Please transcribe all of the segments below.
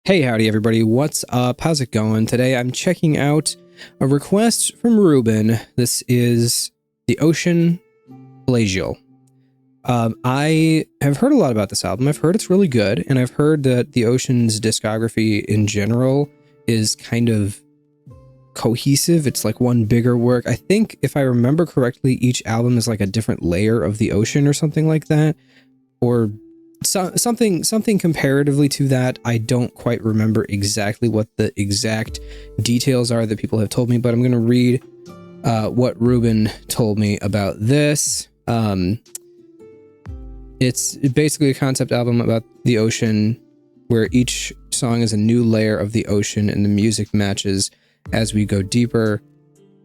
Hey, howdy everybody, what's up? How's it going? Today I'm checking out a request from Ruben. This is The Ocean Pelagial. I have heard a lot about this album. I've heard it's really good, and I've heard that The Ocean's discography in general is kind of cohesive. It's like one bigger work. I think, if I remember correctly, each album is like a different layer of the ocean or something like that, or something comparatively to that. I don't quite remember exactly what the exact details are that people have told me, but I'm going to read what Ruben told me about this. It's basically a concept album about the ocean where each song is a new layer of the ocean and the music matches as we go deeper.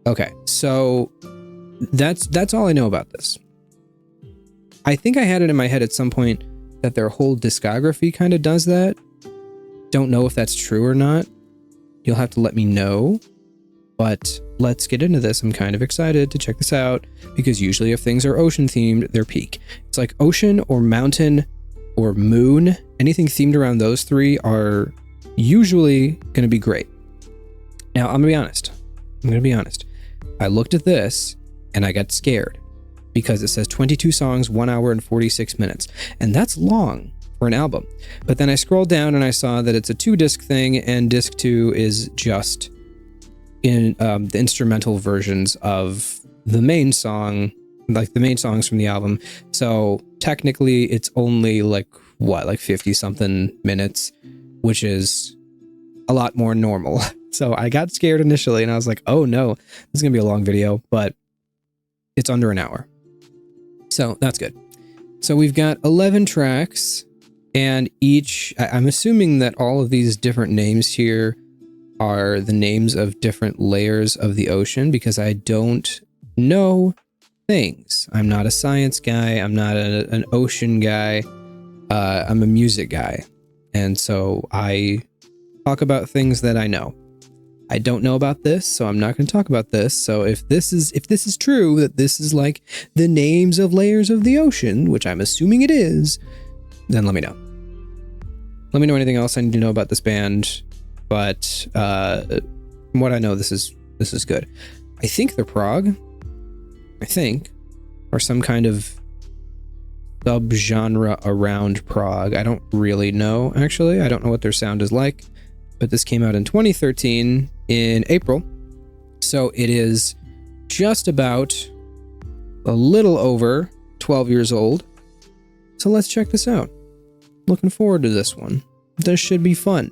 Okay, so that's all I know about this. I think I had it in my head at some point that their whole discography kind of does that. Don't know if that's true or not. You'll have to let me know. But let's get into this. I'm kind of excited to check this out because usually if things are ocean themed, they're peak. It's like ocean or mountain or moon. Anything themed around those three are usually going to be great. Now, I'm going to be honest. I looked at this and I got scared, because it says 22 songs, 1 hour and 46 minutes. And that's long for an album. But then I scrolled down and I saw that it's a 2-disc thing, and disc 2 is just in the instrumental versions of the main song, like the main songs from the album. So technically it's only like 50 something minutes, which is a lot more normal. So I got scared initially and I was like, oh no, this is gonna be a long video, but it's under an hour. So that's good. So we've got 11 tracks, and I'm assuming that all of these different names here are the names of different layers of the ocean, because I don't know things. I'm not a science guy. I'm not an ocean guy. I'm a music guy. And so I talk about things that I know. I don't know about this, so I'm not going to talk about this. So if this is true, that this is like the names of layers of the ocean, which I'm assuming it is, then let me know. Let me know anything else I need to know about this band. But from what I know, this is good. I think they're prog. Or some kind of subgenre around prog. I don't really know, actually. I don't know what their sound is like. But this came out in 2013 in April. So it is just about a little over 12 years old. So let's check this out. Looking forward to this one. This should be fun.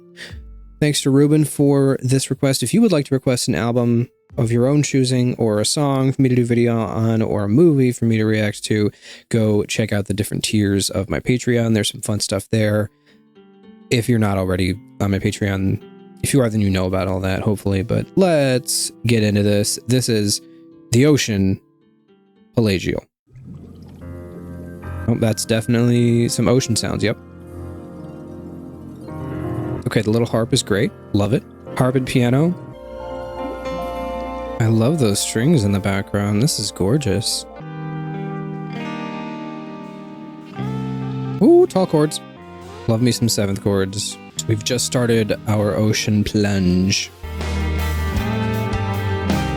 Thanks to Ruben for this request. If you would like to request an album of your own choosing, or a song for me to do video on, or a movie for me to react to, go check out the different tiers of my Patreon. There's some fun stuff there. If you're not already on my Patreon, if you are, then you know about all that, hopefully. But let's get into this. This is The Ocean Pelagial. Oh, that's definitely some ocean sounds, yep. Okay, the little harp is great. Love it. Harp and piano. I love those strings in the background. This is gorgeous. Ooh, tall chords. Love me some 7th chords. We've just started our ocean plunge.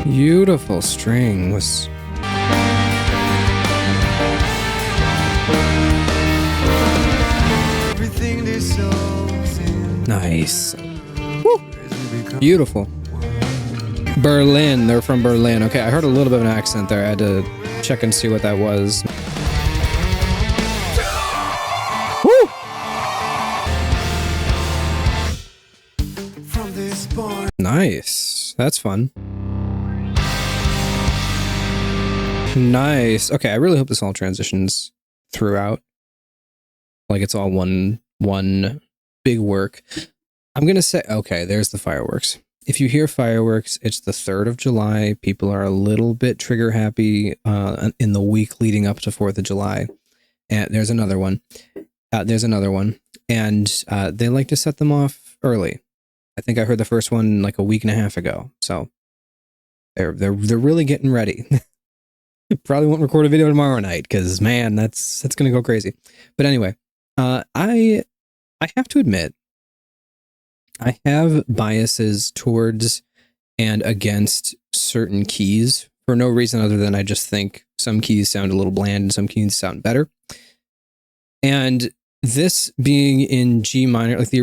Beautiful strings. Nice. Woo. Beautiful. Berlin. They're from Berlin. Okay, I heard a little bit of an accent there. I had to check and see what that was. Nice. That's fun. Nice. Okay, I really hope this all transitions throughout. Like it's all one big work. I'm going to say, okay, there's the fireworks. If you hear fireworks, it's the 3rd of July. People are a little bit trigger happy in the week leading up to 4th of July. And there's another one. And they like to set them off early. I think I heard the first one like a week and a half ago. So they're really getting ready. Probably won't record a video tomorrow night because, man, that's going to go crazy. But anyway, I have to admit, I have biases towards and against certain keys for no reason other than I just think some keys sound a little bland and some keys sound better. And this being in G minor, like the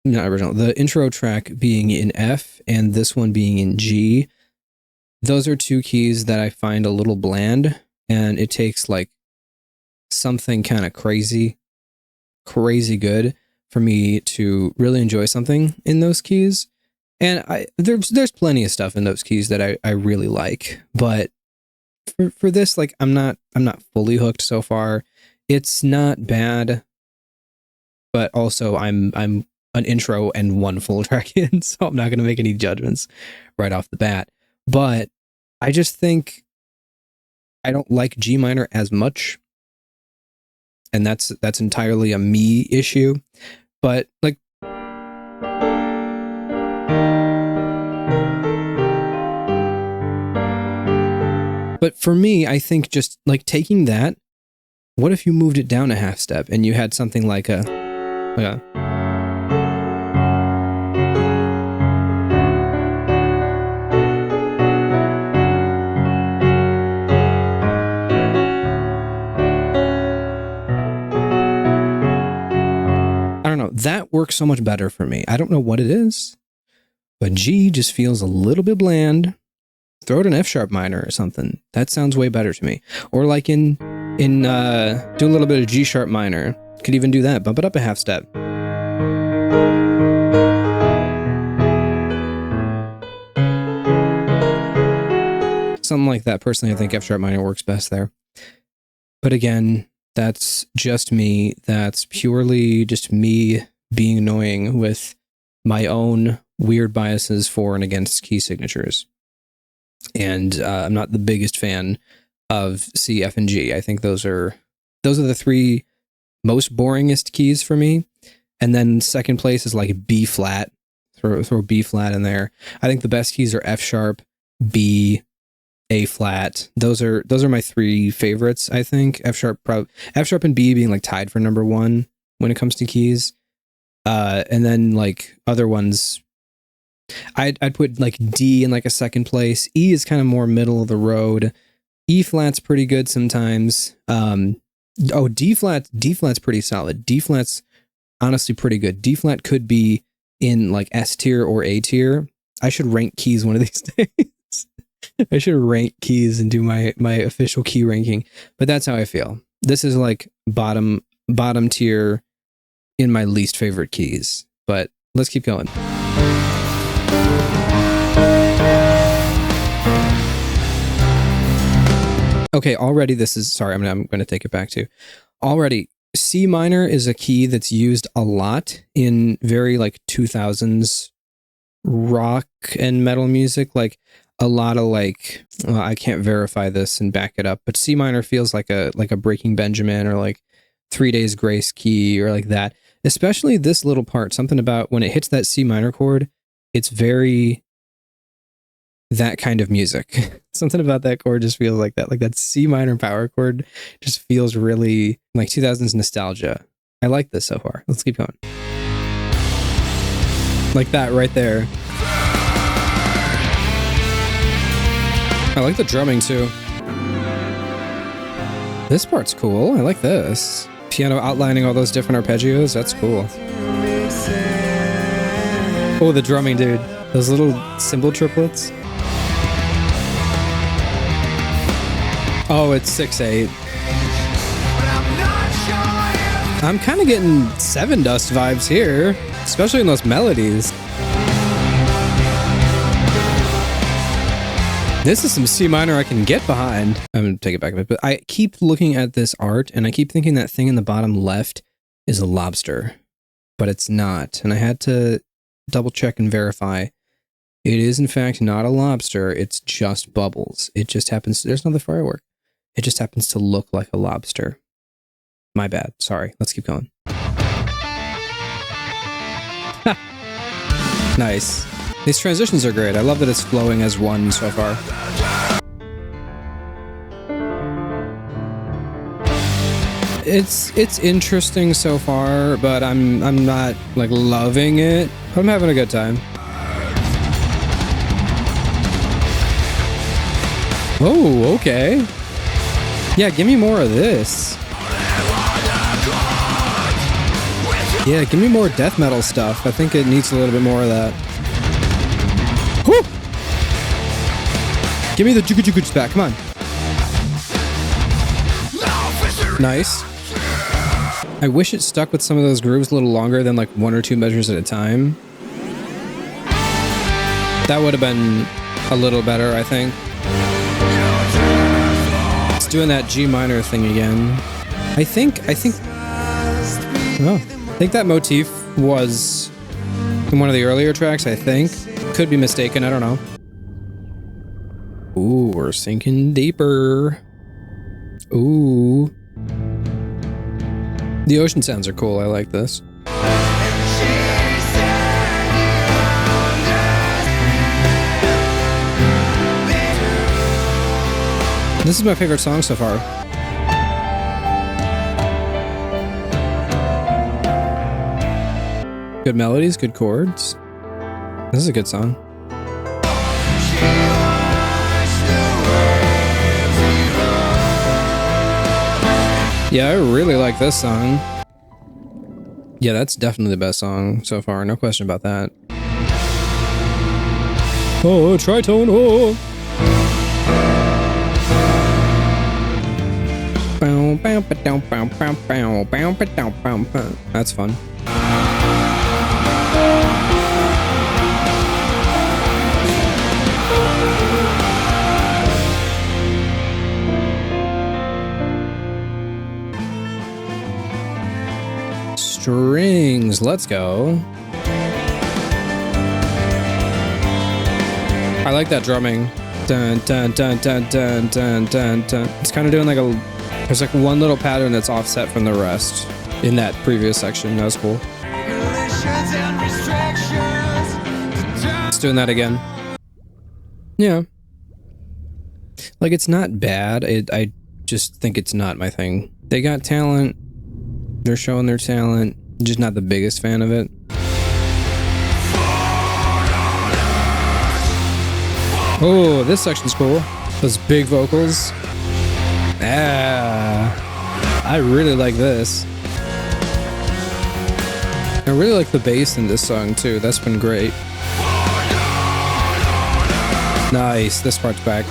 the intro track being in F and this one being in G, those are two keys that I find a little bland, and it takes like something kind of crazy good for me to really enjoy something in those keys. And there's plenty of stuff in those keys that I really like, but for this, like I'm not fully hooked so far. It's not bad, but also I'm an intro and one full track in, so I'm not going to make any judgments right off the bat. But I just think I don't like G minor as much, and that's entirely a me issue. But like, but for me, I think just like taking that, what if you moved it down a half step and you had something like a I don't know, that works so much better for me. I don't know what it is, but G just feels a little bit bland. Throw it an F sharp minor or something. That sounds way better to me. Or like do a little bit of G sharp minor. Could even do that. Bump it up a half step. Something like that. Personally, I think F sharp minor works best there. But again, that's just me. That's purely just me being annoying with my own weird biases for and against key signatures. And I'm not the biggest fan of C, F, and G. I think those are the three most boringest keys for me. And then second place is like B flat. Throw B flat in there. I think the best keys are F sharp, B, A flat. Those are my three favorites. I think F sharp and B being like tied for number one when it comes to keys. And then like other ones, I'd put like D in like a second place. E is kind of more middle of the road. E flat's pretty good sometimes. D flat's pretty solid. D flat's honestly pretty good. D flat could be in like S tier or A tier. I should rank keys one of these days. I should rank keys and do my official key ranking. But that's how I feel. This is like bottom tier in my least favorite keys. But let's keep going. Okay, already this is, sorry, I'm going to take it back to, already C minor is a key that's used a lot in very like 2000s rock and metal music, like a lot of like, well, I can't verify this and back it up, but C minor feels like a Breaking Benjamin or like 3 Days Grace key or like that. Especially this little part, something about when it hits that C minor chord, it's very that kind of music. Something about that chord just feels like that. Like that C minor power chord just feels really like 2000s nostalgia. I like this so far. Let's keep going. Like that right there. I like the drumming too. This part's cool. I like this. Piano outlining all those different arpeggios. That's cool. Oh, the drumming, dude. Those little cymbal triplets. Oh, it's 6/8. I'm kind of getting Seven Dust vibes here, especially in those melodies. This is some C minor I can get behind. I'm going to take it back a bit, but I keep looking at this art and I keep thinking that thing in the bottom left is a lobster, but it's not. And I had to double check and verify. It is in fact not a lobster. It's just bubbles. It just happens. There's another firework. It just happens to look like a lobster. My bad. Sorry. Let's keep going. Nice. These transitions are great. I love that it's flowing as one so far. It's interesting so far, but I'm not like loving it. I'm having a good time. Oh, okay. Yeah, give me more of this. Yeah, give me more death metal stuff. I think it needs a little bit more of that. Woo! Give me the juku back. Come on. Nice. I wish it stuck with some of those grooves a little longer than like 1 or 2 measures at a time. That would have been a little better, I think. It's doing that G minor thing again. I think that motif was in one of the earlier tracks, I think. Could be mistaken, I don't know. Ooh, we're sinking deeper. Ooh. The ocean sounds are cool, I like this. This is my favorite song so far. Good melodies, good chords. This is a good song. Yeah, I really like this song. Yeah, that's definitely the best song so far, no question about that. Oh, tritone, oh! That's fun. Strings, let's go. I like that drumming. Dun dun dun dun dun dun dun dun. It's kind of doing like a... There's like one little pattern that's offset from the rest in that previous section. That was cool. It's doing that again. Yeah. Like, it's not bad. I just think it's not my thing. They got talent. They're showing their talent. Just not the biggest fan of it. Oh, this section's cool. Those big vocals. I really like this. I really like the bass in this song too. That's been great. Nice, this part's back.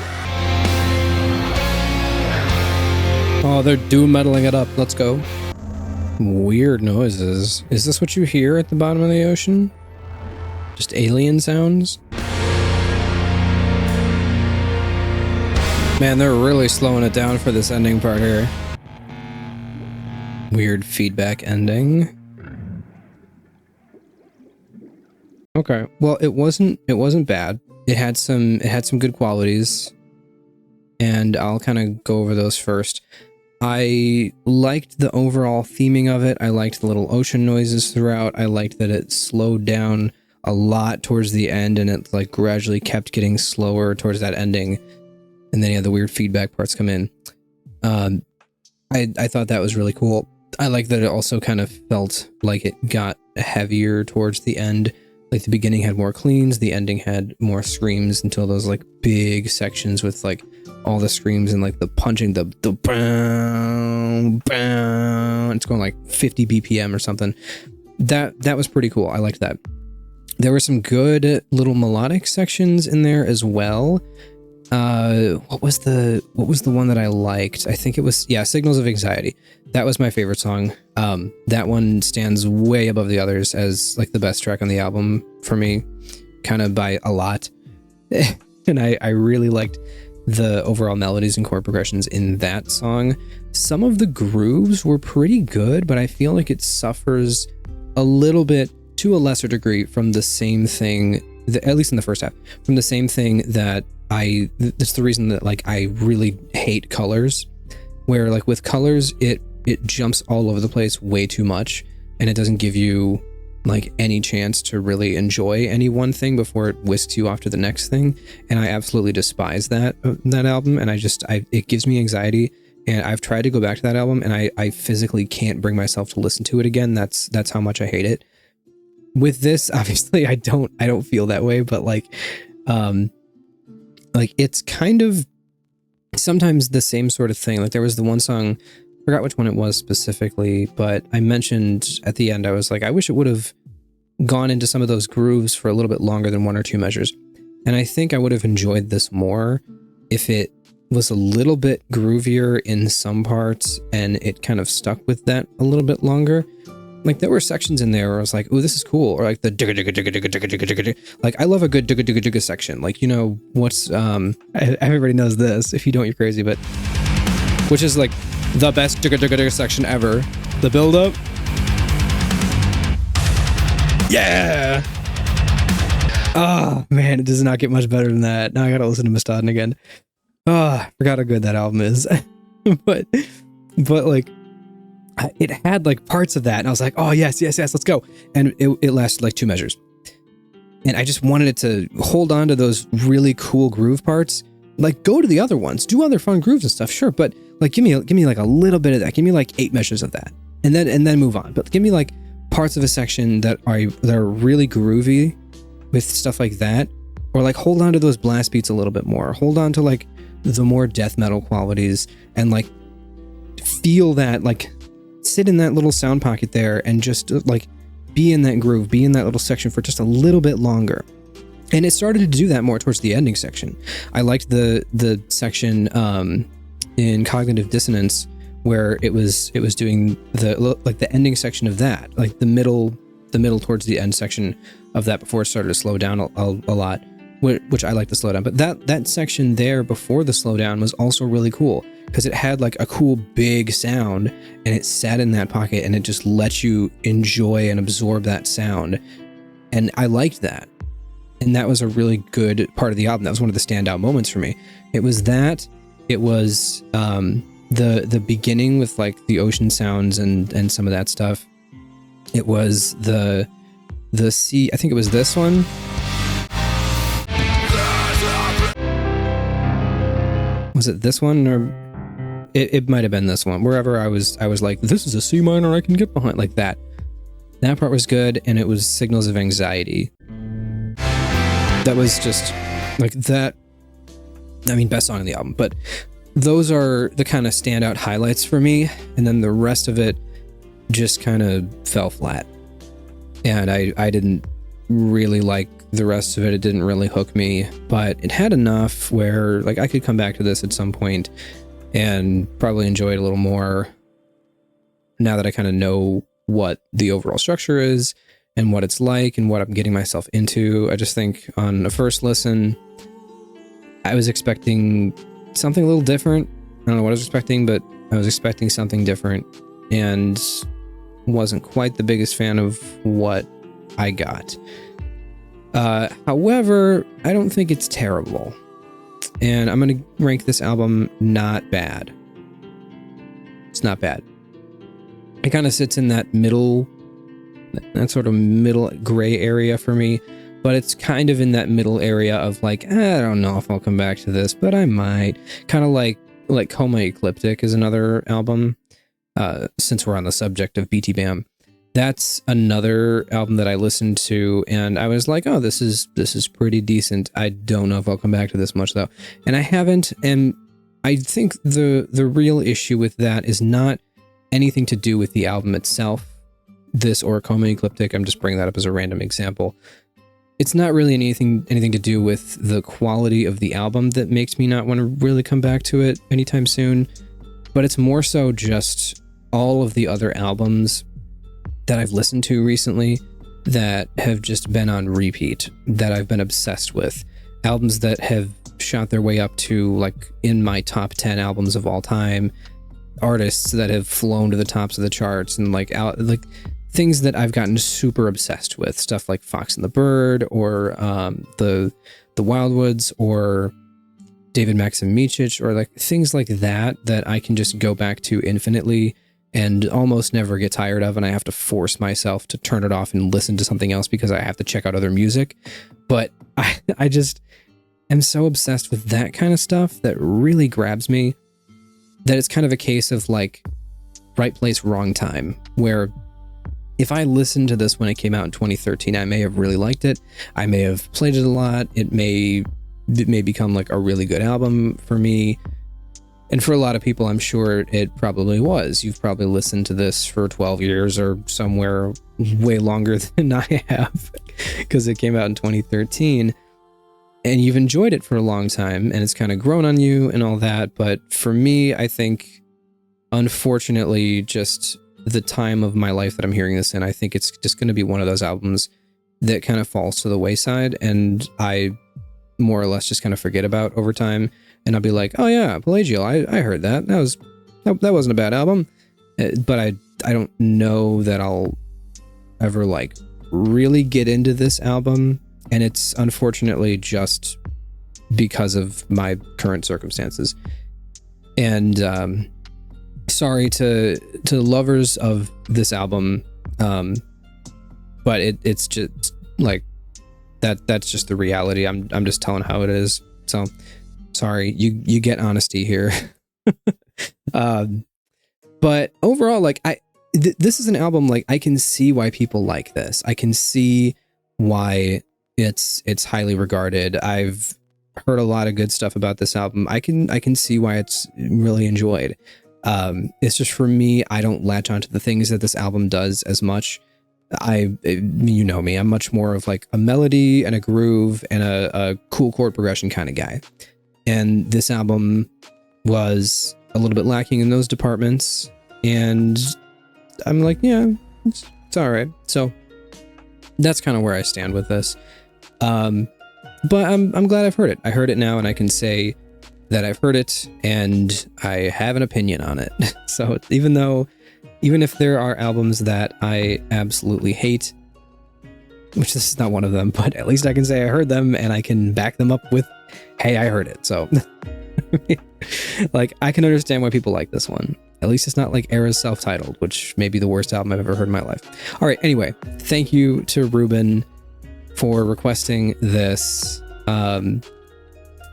Oh, they're doom metaling it up. Let's go. Weird noises. Is this what you hear at the bottom of the ocean? Just alien sounds? Man, they're really slowing it down for this ending part here. Weird feedback ending. Okay, well, it wasn't bad. It had some good qualities, and I'll kind of go over those first. I liked the overall theming of it. I liked the little ocean noises throughout. I liked that it slowed down a lot towards the end, and it like gradually kept getting slower towards that ending. And then you had the weird feedback parts come in. I thought that was really cool. I like that it also kind of felt like it got heavier towards the end. Like the beginning had more cleans, the ending had more screams until those like big sections with like all the screams and like the punching, the bam, bam. It's going like 50 BPM or something. That was pretty cool. I liked that. There were some good little melodic sections in there as well. What was the one that I liked? I think it was, yeah, Signals of Anxiety. That was my favorite song. That one stands way above the others as like the best track on the album for me, kind of by a lot. And I really liked the overall melodies and chord progressions in that song. Some of the grooves were pretty good, but I feel like it suffers a little bit to a lesser degree from the same thing, at least in the first half, from the same thing that that's the reason that like I really hate colors, where like with colors it jumps all over the place way too much, and it doesn't give you like any chance to really enjoy any one thing before it whisks you off to the next thing. And I absolutely despise that album, and it gives me anxiety. And I've tried to go back to that album, and I physically can't bring myself to listen to it again. That's how much I hate it. with this, obviously I don't feel that way, but like it's kind of sometimes the same sort of thing. Like there was the one song, forgot which one it was specifically, but I mentioned at the end, I was like, I wish it would have gone into some of those grooves for a little bit longer than 1 or 2 measures. And I think I would have enjoyed this more if it was a little bit groovier in some parts and it kind of stuck with that a little bit longer. Like there were sections in there where I was like, "Oh, this is cool," or like the digga digga digga digga digga digga digga. Like I love a good digga digga digga section. Like, you know what's everybody knows this. If you don't, you're crazy. But which is like the best digga digga digga section ever. The build up. Yeah. Oh man, it does not get much better than that. Now I gotta listen to Mustadin again. Oh, I forgot how good that album is. but like. It had like parts of that, and I was like, "Oh yes, let's go!" And it lasted like 2 measures, and I just wanted it to hold on to those really cool groove parts. Like, go to the other ones, do other fun grooves and stuff, sure, but like give me like a little bit of that. Give me like 8 measures of that, and then move on. But give me like parts of a section that are really groovy with stuff like that, or like hold on to those blast beats a little bit more. Hold on to like the more death metal qualities, and like feel that like. Sit in that little sound pocket there and just like be in that groove, be in that little section for just a little bit longer. And it started to do that more towards the ending section. I liked the section in Cognitive Dissonance where it was doing the ending section of that, like the middle towards the end section of that before it started to slow down a lot, which I like the slowdown. But that section there before the slowdown was also really cool because it had like a cool big sound and it sat in that pocket and it just let you enjoy and absorb that sound. And I liked that. And that was a really good part of the album. That was one of the standout moments for me. It was that. It was the beginning with like the ocean sounds and some of that stuff. It was the sea. I think it was this one. Was it this one, or it might have been this one? Wherever I was like, this is a C minor I can get behind, like that. That part was good, and it was Signals of Anxiety. That was just like that. I mean, best song on the album, but those are the kind of standout highlights for me, and then the rest of it just kind of fell flat. And I didn't really like the rest of it. It didn't really hook me, but it had enough where like I could come back to this at some point and probably enjoy it a little more now that I kind of know what the overall structure is and what it's like and what I'm getting myself into. I just think on a first listen, I was expecting something a little different. I don't know what I was expecting, but I was expecting something different and wasn't quite the biggest fan of what I got. However, I don't think it's terrible. And I'm going to rank this album not bad. It's not bad. It kind of sits in that sort of middle gray area for me, but it's kind of in that middle area of like, I don't know if I'll come back to this, but I might. Kind of like Coma Ecliptic is another album, since we're on the subject of BT Bam. That's another album that I listened to and I was like, oh, this is pretty decent. I don't know if I'll come back to this much though. And I haven't, and I think the real issue with that is not anything to do with the album itself. This or Coma Ecliptic, I'm just bringing that up as a random example. It's not really anything to do with the quality of the album that makes me not want to really come back to it anytime soon, but it's more so just all of the other albums that I've listened to recently that have just been on repeat, that I've been obsessed with. Albums that have shot their way up to like in my top 10 albums of all time. Artists that have flown to the tops of the charts and like things that I've gotten super obsessed with. Stuff like Fox and the Bird or the Wildwoods or David Maximicic or like things like that I can just go back to infinitely and almost never get tired of, and I have to force myself to turn it off and listen to something else because I have to check out other music. But I just am so obsessed with that kind of stuff that really grabs me that it's kind of a case of like right place, wrong time, where if I listened to this when it came out in 2013, I may have really liked it. I may have played it a lot. It may become like a really good album for me. And for a lot of people, I'm sure it probably was. You've probably listened to this for 12 years or somewhere way longer than I have, because it came out in 2013. And you've enjoyed it for a long time, and it's kind of grown on you and all that. But for me, I think, unfortunately, just the time of my life that I'm hearing this in, I think it's just going to be one of those albums that kind of falls to the wayside, and I more or less just kind of forget about over time. And I'll be like, oh yeah, Pelagial, I heard that. That wasn't a bad album. But I don't know that I'll ever like really get into this album. And it's unfortunately just because of my current circumstances. And sorry to lovers of this album, but it's just like that's just the reality. I'm just telling how it is. So sorry, you get honesty here. But overall, like this is an album, like I can see why people like this. I can see why it's highly regarded. I've heard a lot of good stuff about this album. I can see why it's really enjoyed. It's just, for me, I don't latch onto the things that this album does as much. You know me, I'm much more of like a melody and a groove and a cool chord progression kind of guy. And this album was a little bit lacking in those departments. And I'm like, yeah, it's all right. So that's kind of where I stand with this. But I'm glad I've heard it. I heard it now, and I can say that I've heard it and I have an opinion on it. So even if there are albums that I absolutely hate, which this is not one of them, but at least I can say I heard them and I can back them up with, hey, I heard it. So like, I can understand why people like this one. At least it's not like Era's self-titled, which may be the worst album I've ever heard in my life. All right. Anyway, thank you to Ruben for requesting this.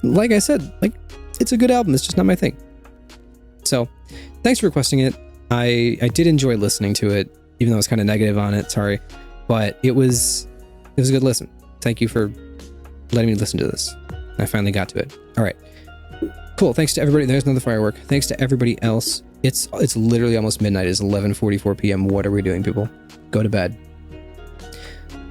Like I said, like, it's a good album. It's just not my thing. So thanks for requesting it. I did enjoy listening to it, even though I was kind of negative on it. Sorry, but it was a good listen. Thank you for letting me listen to this. I finally got to it. All right, cool. Thanks to everybody. There's another firework. Thanks to everybody else. It's literally almost midnight. It's 11:44 p.m. What are we doing, people? Go to bed.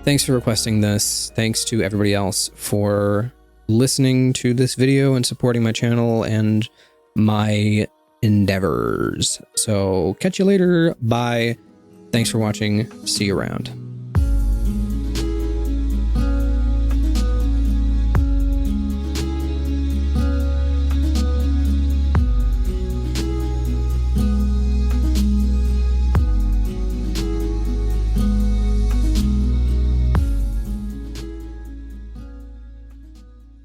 Thanks for requesting this. Thanks to everybody else for listening to this video and supporting my channel and my endeavors. So catch you later. Bye. Thanks for watching. See you around.